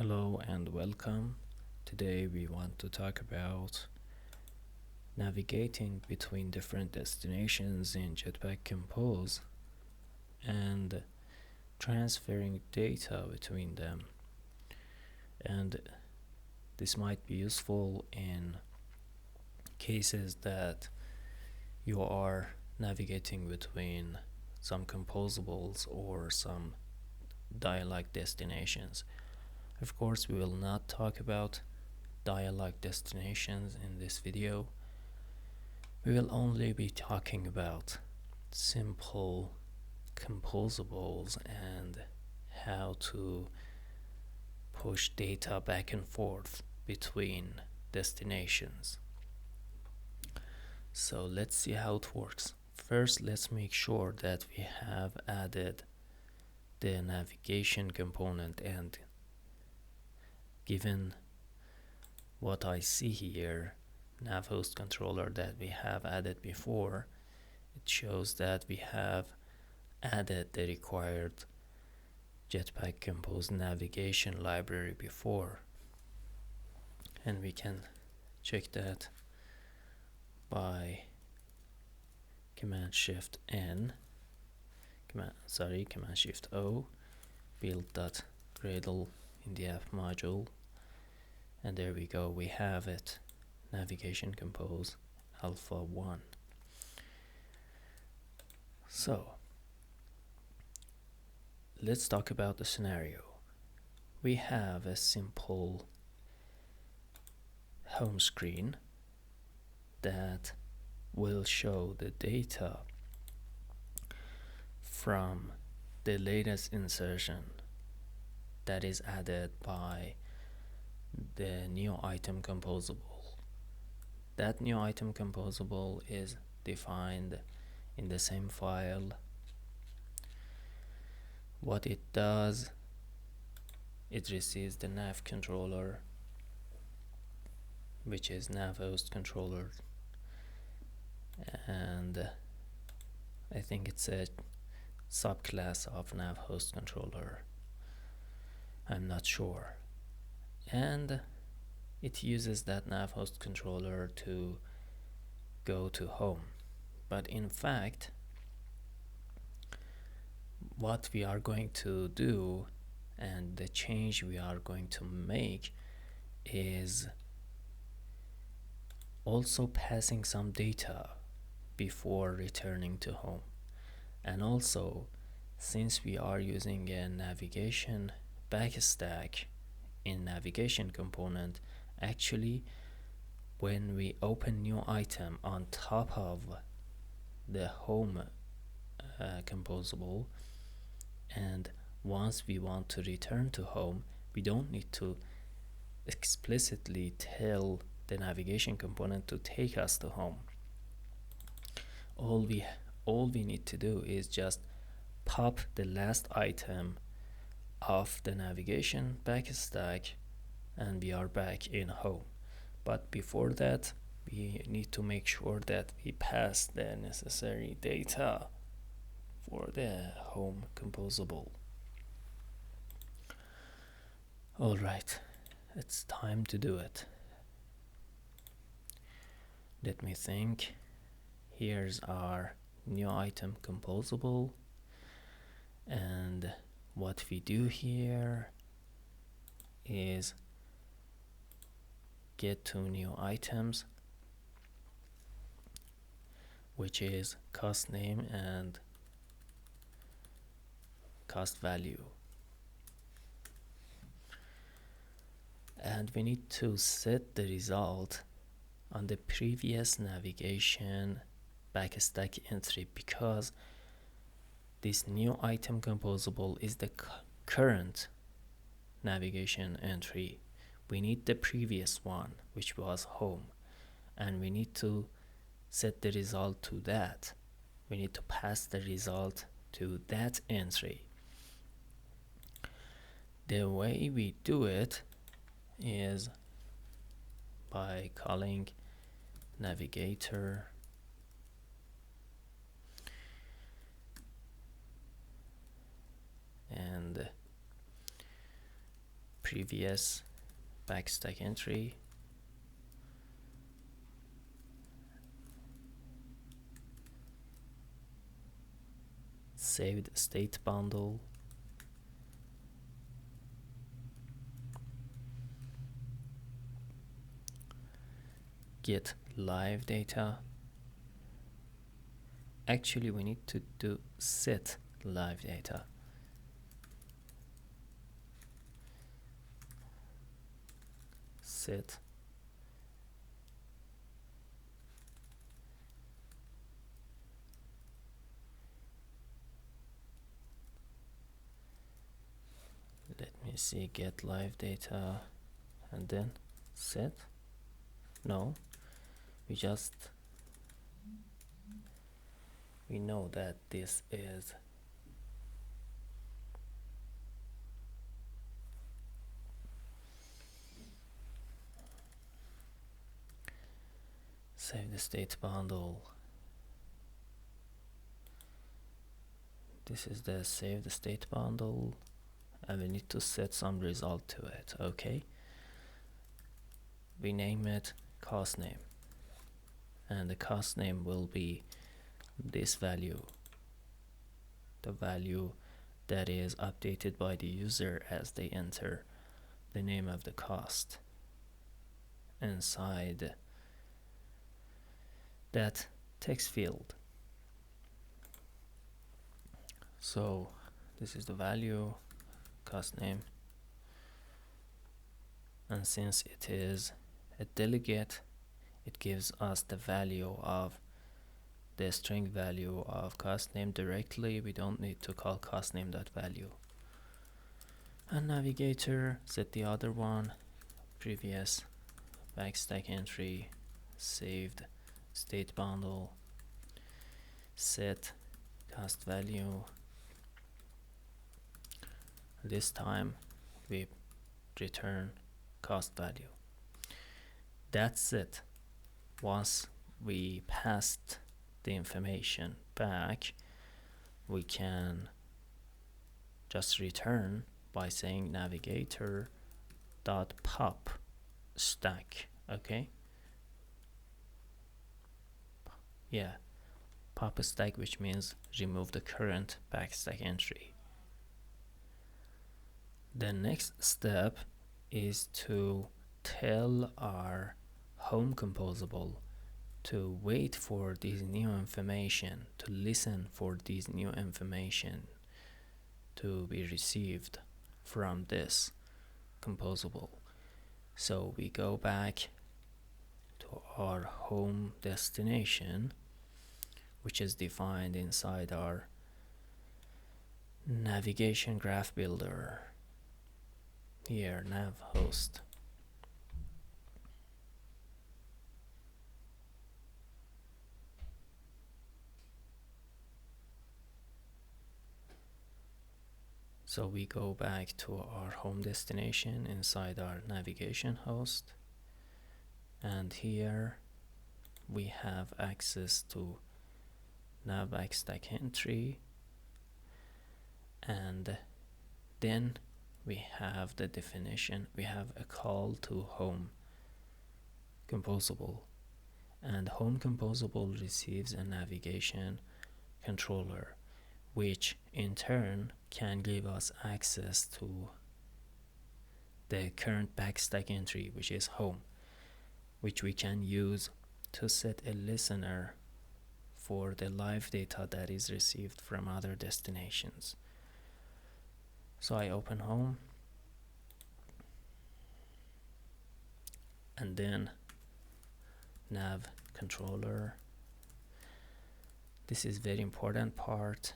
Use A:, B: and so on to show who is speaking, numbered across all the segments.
A: Hello and welcome. Today we want to talk about navigating between different destinations in Jetpack Compose and transferring data between them. And this might be useful in cases that you are navigating between some composables or some dialog destinations. Of course, we will not talk about dialog destinations in this video. We will only be talking about simple composables and how to push data back and forth between destinations. So let's see how it works. First, let's make sure that we have added the navigation component, and given what I see here, nav host controller that we have added before, it shows that we have added the required Jetpack Compose navigation library before, and we can check that by Command Shift O, build.gradle in the app module, and there we go, we have it, Navigation Compose Alpha 1. So let's talk about the scenario. We have a simple home screen that will show the data from the latest insertion that is added by the new item composable. That new item composable is defined in the same file. What it does, it receives the nav controller, which is nav host controller, and I think it's a subclass of nav host controller, I'm not sure, and it uses that nav host controller to go to home. But in fact, what we are going to do and the change we are going to make is also passing some data before returning to home. And also, since we are using a navigation backstack in navigation component, actually when we open new item on top of the home composable, and once we want to return to home, we don't need to explicitly tell the navigation component to take us to home. All we need to do is just pop the last item off the navigation backstack and we are back in home. But before that, we need to make sure that we pass the necessary data for the home composable. Alright, it's time to do it. Let me think. Here's our new item composable, and what we do here is get to new items, which is cost name and cost value, and we need to set the result on the previous navigation backstack entry, because this new item composable is the current navigation entry. We need the previous one, which was home, and we need to set the result to that. We need to pass the result to that entry. The way we do it is by calling navigator and previous backstack entry, saved state bundle, get live data. Actually, we need to do set live data. Set let me see, get live data and then set. No, we know that this is save the state bundle. This is the save the state bundle, and we need to set some result to it. Okay, we name it cost name, and the cost name will be this value, the value that is updated by the user as they enter the name of the cost inside that text field. So this is the value, cost name, and since it is a delegate, it gives us the value of the string value of cost name directly. We don't need to call cost name.value. And navigator, set the other one, previous backstack entry, saved state bundle, set cost value. This time we return cost value. That's it. Once we passed the information back, we can just return by saying navigator dot pop stack. Okay, yeah, pop stack, which means remove the current backstack entry. The next step is to tell our home composable to wait for this new information, to listen for this new information to be received from this composable. So we go back to our home destination, which is defined inside our navigation graph builder. Here, nav host. So we go back to our home destination inside our navigation host, and here we have access to nav backstack entry, and then we have the definition. We have a call to home composable, and home composable receives a navigation controller, which in turn can give us access to the current backstack entry, which is home, which we can use to set a listener for the live data that is received from other destinations. So I open home, and then nav controller. This is very important part.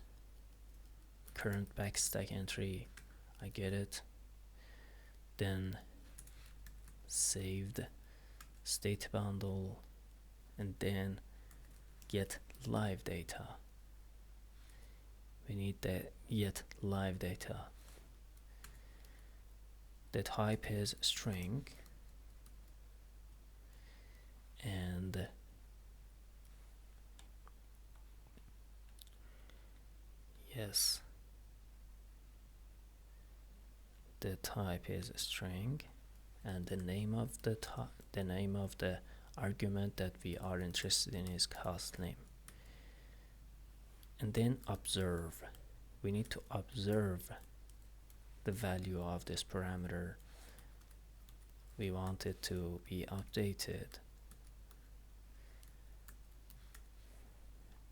A: Current backstack entry, I get it. Then saved state bundle, and then get live data. We need the get live data. The type is string, and yes, the type is string, and the name of the argument that we are interested in is cost name. And then observe. We need to observe the value of this parameter. We want it to be updated,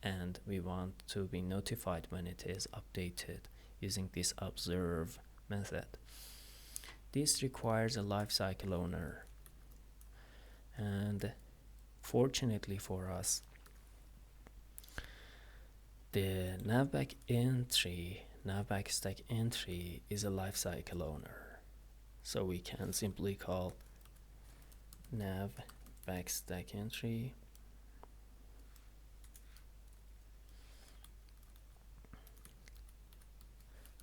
A: and we want to be notified when it is updated using this observe method. This requires a lifecycle owner, and fortunately for us, the navback stack entry is a lifecycle owner. So we can simply call nav backstack entry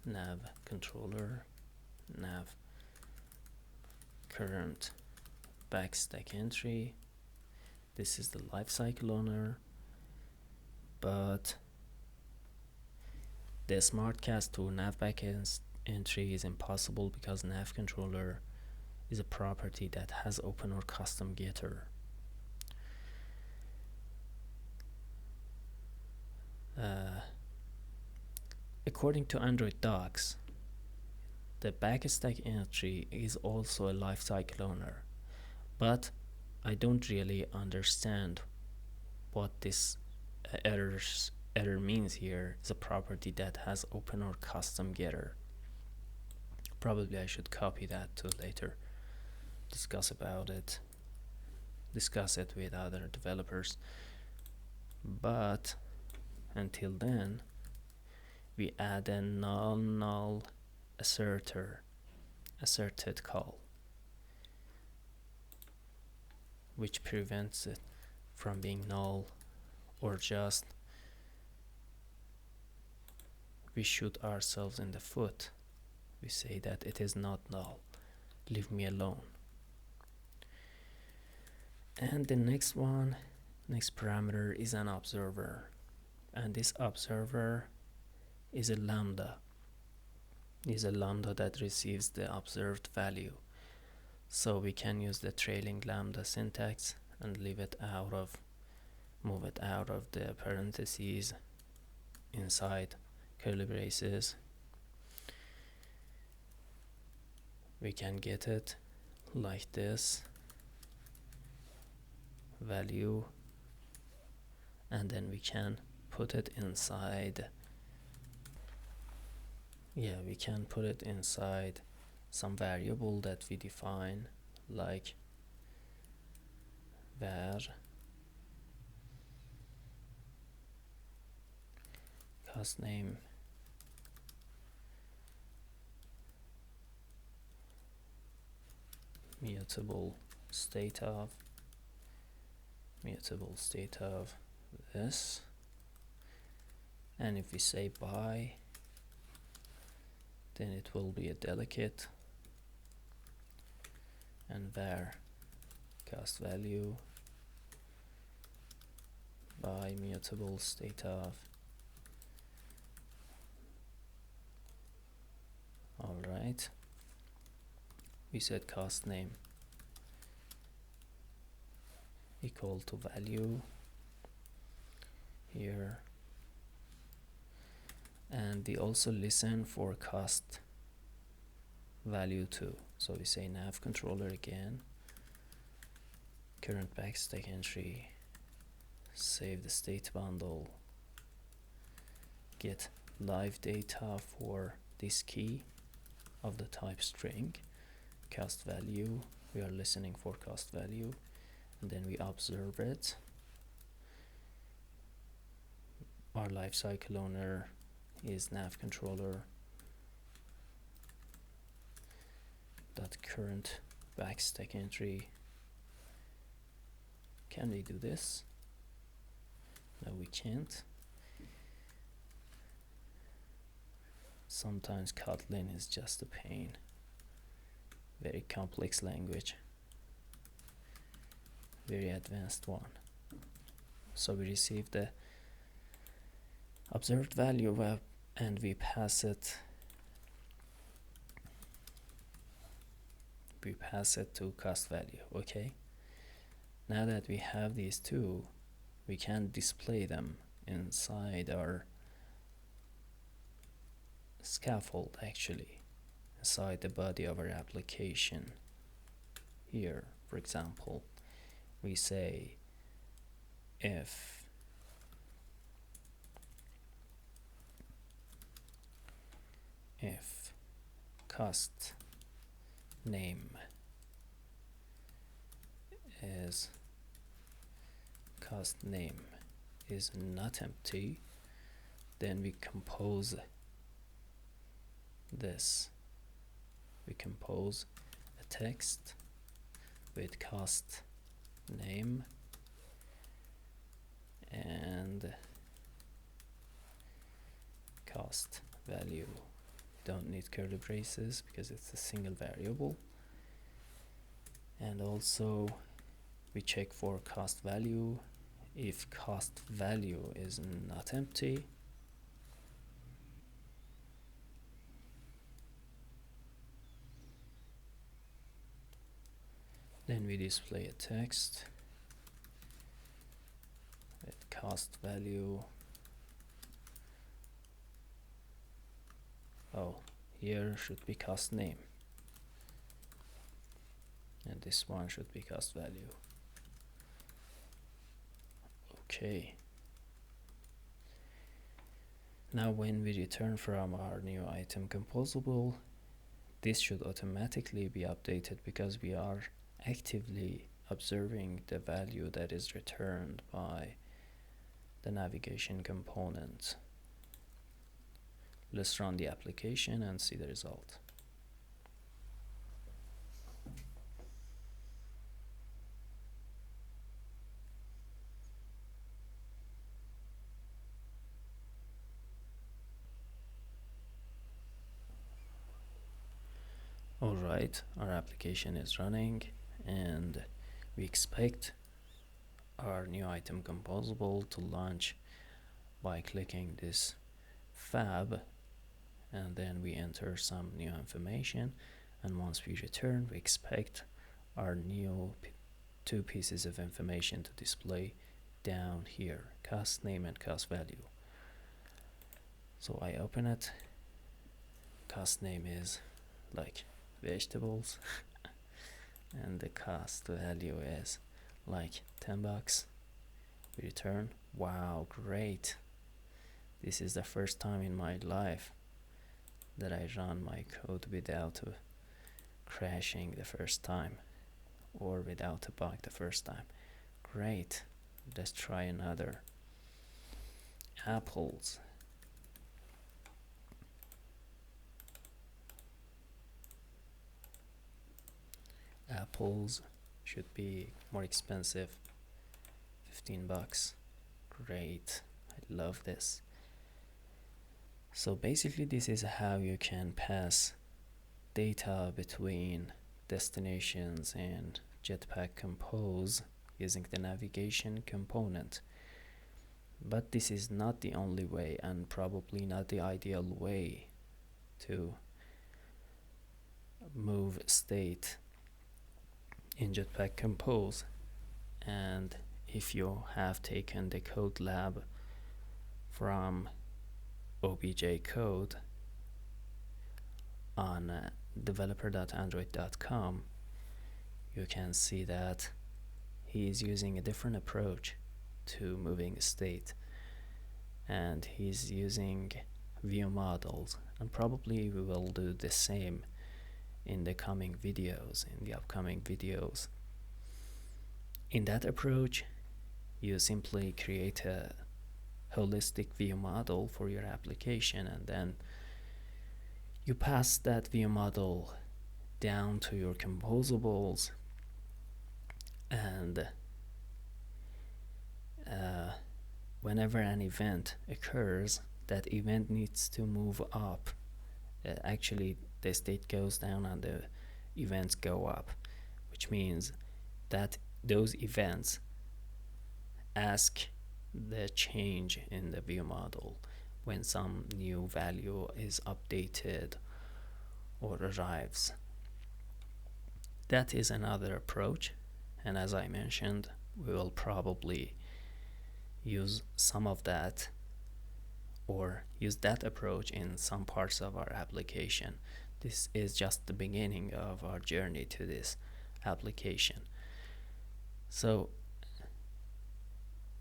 A: nav controller nav current backstack entry. This is the lifecycle owner, but the smartcast to nav backend entry is impossible because nav controller is a property that has open or custom getter. According to Android docs, the backstack entry is also a lifecycle owner, but I don't really understand what this error means here. Is a property that has open or custom getter. Probably I should copy that to later discuss it with other developers, but until then we add a null asserted call, which prevents it from being null, or just we shoot ourselves in the foot. We say that it is not null, leave me alone. And the next parameter is an observer, and this observer is a lambda that receives the observed value. So we can use the trailing lambda syntax and move it out of the parentheses inside curly braces. We can get it like this value, and then we can put it inside. We can put it inside some variable that we define, like var cost name mutable state of this, and if we say by, then it will be a delegate, and var cost value by mutable state of. Alright, we set cost name equal to value here, and we also listen for cost value too. So we say nav controller again, current backstack entry, save the state bundle, get live data for this key of the type string, cost value, we are listening for cost value, and then we observe it. Our lifecycle owner is nav controller dot current backstack entry. Can we do this? No, we can't. Sometimes Kotlin is just a pain. Very complex language, very advanced one. So we receive the observed value and we pass it we pass it to cost value. Okay, now that we have these two, we can display them inside our scaffold, actually inside the body of our application. Here, for example, we say if cost name is not empty, then we compose this. We compose a text with cost name and cost value. Don't need curly braces because it's a single variable. And also we check for cost value. If cost value is not empty, then we display a text with cost value. Oh, here should be cost name, and this one should be cost value. Okay. Now when we return from our new item composable, this should automatically be updated because we are actively observing the value that is returned by the navigation component. Let's run the application and see the result. Alright, our application is running and we expect our new item composable to launch by clicking this fab, and then we enter some new information, and once we return we expect our new two pieces of information to display down here, cost name and cost value. So I open it. Cost name is like vegetables and the cost value is like $10. We return. Wow, great. This is the first time in my life that I run my code without crashing the first time or without a bug the first time. Great. Let's try another. Apples. Apples should be more expensive, $15. Great, I love this. So basically this is how you can pass data between destinations and Jetpack Compose using the navigation component. But this is not the only way and probably not the ideal way to move state in Jetpack Compose. And if you have taken the code lab from OBJ Code on developer.android.com, you can see that he is using a different approach to moving state, and he's using view models, and probably we will do the same in the upcoming videos. In that approach, you simply create a holistic view model for your application, and then you pass that view model down to your composables, and whenever an event occurs, that event needs to move up. Actually, the state goes down and the events go up, which means that those events ask the change in the view model when some new value is updated or arrives. that is another approach, and as I mentioned, we will probably use some of that or use that approach in some parts of our application. This is just the beginning of our journey to this application. So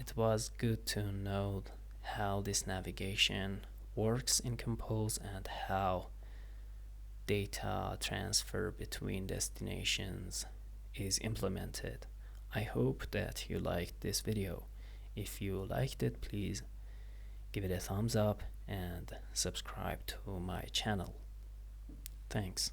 A: it was good to know how this navigation works in Compose and how data transfer between destinations is implemented. I hope that you liked this video. If you liked it, please give it a thumbs up and subscribe to my channel. Thanks.